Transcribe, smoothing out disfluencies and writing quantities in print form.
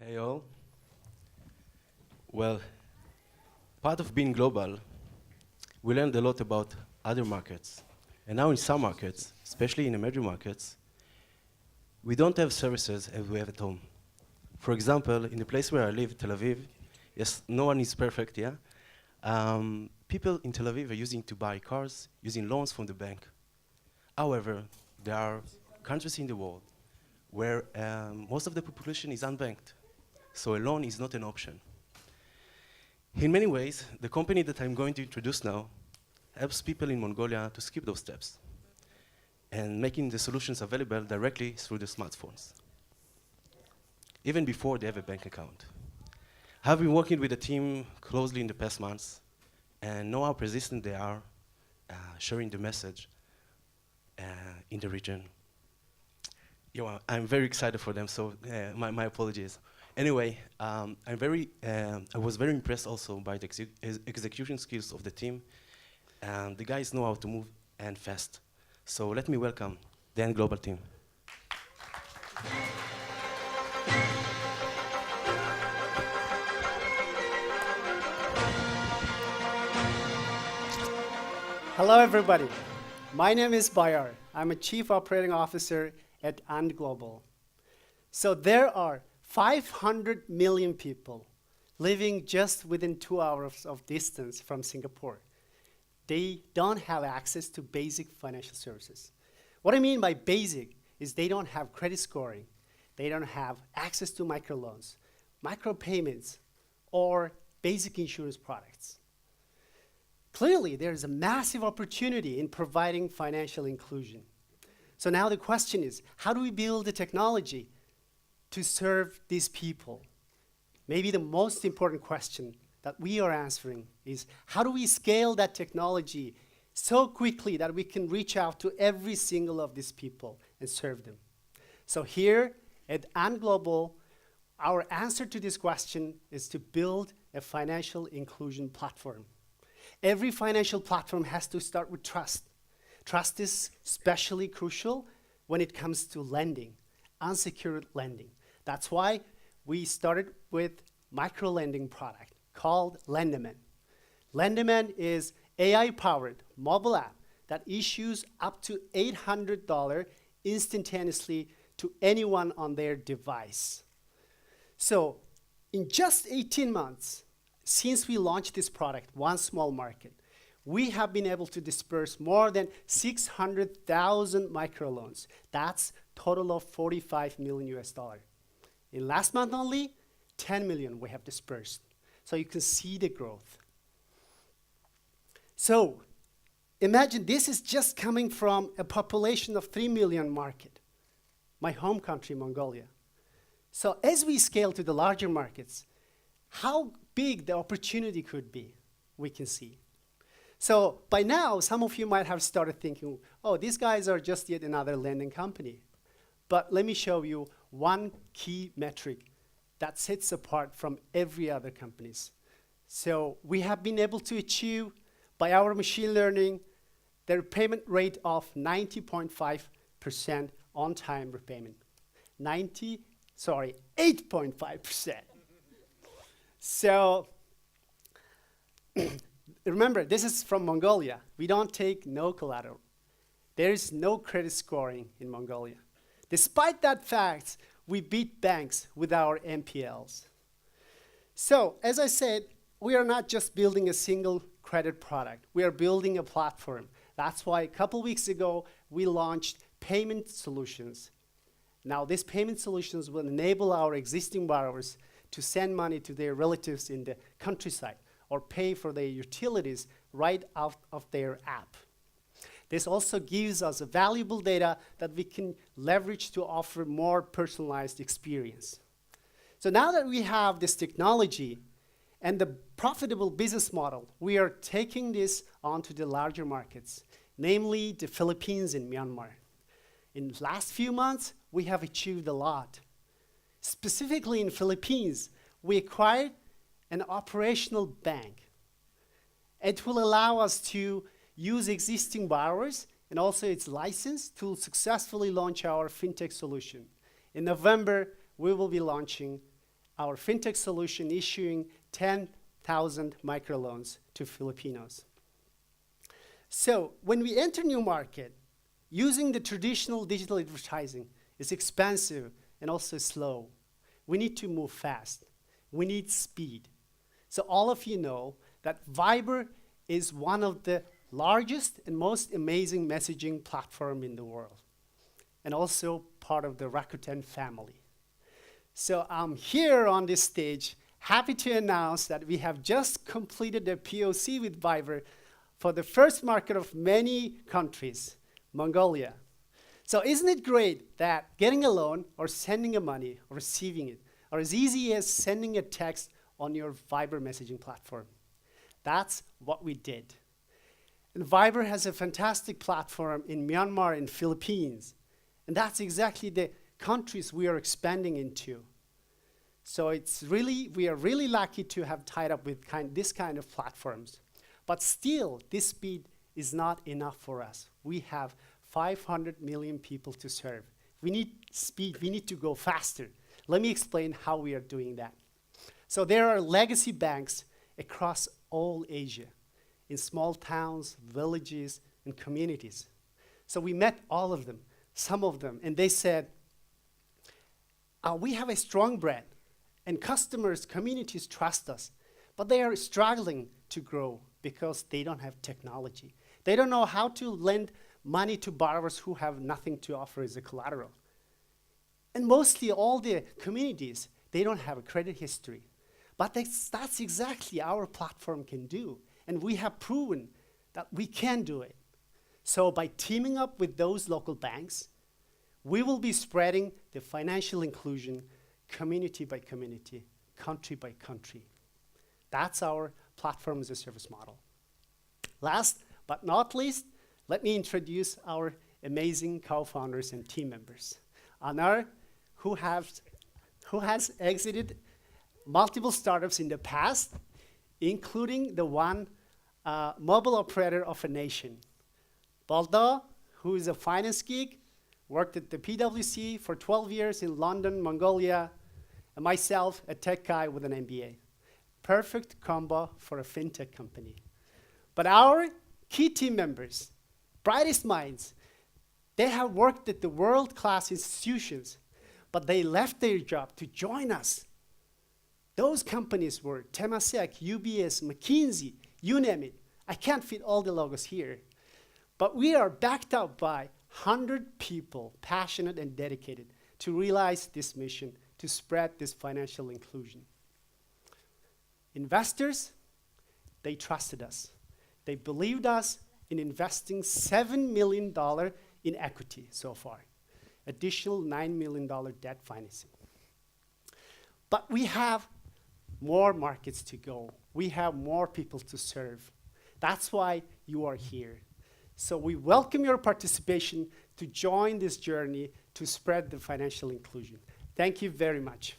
Hey all. Well, part of being global, we learned a lot about other markets. And now in some markets, especially in emerging markets, we don't have services as we have at home. For example, in the place where I live, Tel Aviv, yes, no one is perfect, yeah? People in Tel Aviv are using to buy cars, using loans from the bank. However, there are countries in the world where most of the population is unbanked. So a loan is not an option. In many ways, the company that I'm going to introduce now helps people in Mongolia to skip those steps and making the solutions available directly through the smartphones, even before they have a bank account. I've been working with the team closely in the past months and know how persistent they are sharing the message in the region. I'm very excited for them, so my apologies. Anyway, I was very impressed also by the execution skills of the team. And the guys know how to move and fast. So let me welcome the global team. Hello, everybody. My name is Bayar. I'm a Chief Operating Officer at And Global. So there are 500 million people living just within 2 hours of distance from Singapore. They don't have access to basic financial services. What I mean by basic is they don't have credit scoring, they don't have access to microloans, micropayments, or basic insurance products. Clearly, there is a massive opportunity in providing financial inclusion. So now the question is, how do we build the technology to serve these people? Maybe the most important question that we are answering is, how do we scale that technology so quickly that we can reach out to every single of these people and serve them? So here at And Global, our answer to this question is to build a financial inclusion platform. Every financial platform has to start with trust. Trust is especially crucial when it comes to lending, unsecured lending. That's why we started with micro-lending product called LendMN. LendMN is AI-powered mobile app that issues up to $800 instantaneously to anyone on their device. So in just 18 months, since we launched this product, one small market, we have been able to disperse more than 600,000 microloans. That's total of $45 million US. In last month only, 10 million we have dispersed. So you can see the growth. So imagine this is just coming from a population of 3 million market, my home country, Mongolia. So as we scale to the larger markets, how big the opportunity could be, we can see. So by now, some of you might have started thinking, oh, these guys are just yet another lending company. But let me show you one key metric that sets apart from every other companies. So we have been able to achieve, by our machine learning, the repayment rate of 90.5% on-time repayment. 8.5%. So remember, this is from Mongolia. We don't take no collateral. There is no credit scoring in Mongolia. Despite that fact, we beat banks with our MPLs. So, as I said, we are not just building a single credit product. We are building a platform. That's why a couple weeks ago, we launched payment solutions. Now, these payment solutions will enable our existing borrowers to send money to their relatives in the countryside or pay for their utilities right out of their app. This also gives us valuable data that we can leverage to offer more personalized experience. So now that we have this technology and the profitable business model, we are taking this onto the larger markets, namely the Philippines and Myanmar. In the last few months, we have achieved a lot. Specifically in Philippines, we acquired an operational bank. It will allow us to use existing borrowers and also its license to successfully launch our fintech solution. In November, we will be launching our fintech solution issuing 10,000 microloans to Filipinos. So when we enter new market, using the traditional digital advertising is expensive and also slow. We need to move fast. We need speed. So all of you know that Viber is one of the largest and most amazing messaging platform in the world, and also part of the Rakuten family. So I'm here on this stage, happy to announce that we have just completed a POC with Viber for the first market of many countries, Mongolia. So isn't it great that getting a loan or sending a money or receiving it are as easy as sending a text on your Viber messaging platform? That's what we did. And Viber has a fantastic platform in Myanmar and Philippines. And that's exactly the countries we are expanding into. So we are really lucky to have tied up with this kind of platforms. But still, this speed is not enough for us. We have 500 million people to serve. We need speed, we need to go faster. Let me explain how we are doing that. So there are legacy banks across all Asia, in small towns, villages, and communities. So we met all of them, some of them, and they said, we have a strong brand, and customers, communities trust us, but they are struggling to grow because they don't have technology. They don't know how to lend money to borrowers who have nothing to offer as a collateral. And mostly all the communities, they don't have a credit history. But that's exactly our platform can do. And we have proven that we can do it. So by teaming up with those local banks, we will be spreading the financial inclusion community by community, country by country. That's our platform as a service model. Last but not least, let me introduce our amazing co-founders and team members. Anar, who has exited multiple startups in the past, including the one mobile operator of a nation. Baldo, who is a finance geek, worked at the PwC for 12 years in London, Mongolia, and myself, a tech guy with an MBA. Perfect combo for a fintech company. But our key team members, brightest minds, they have worked at the world-class institutions, but they left their job to join us. Those companies were Temasek, UBS, McKinsey, you name it. I can't fit all the logos here. But we are backed up by 100 people, passionate and dedicated to realize this mission, to spread this financial inclusion. Investors, they trusted us. They believed us in investing $7 million in equity so far. Additional $9 million debt financing. But we have more markets to go. We have more people to serve. That's why you are here. So we welcome your participation to join this journey to spread the financial inclusion. Thank you very much.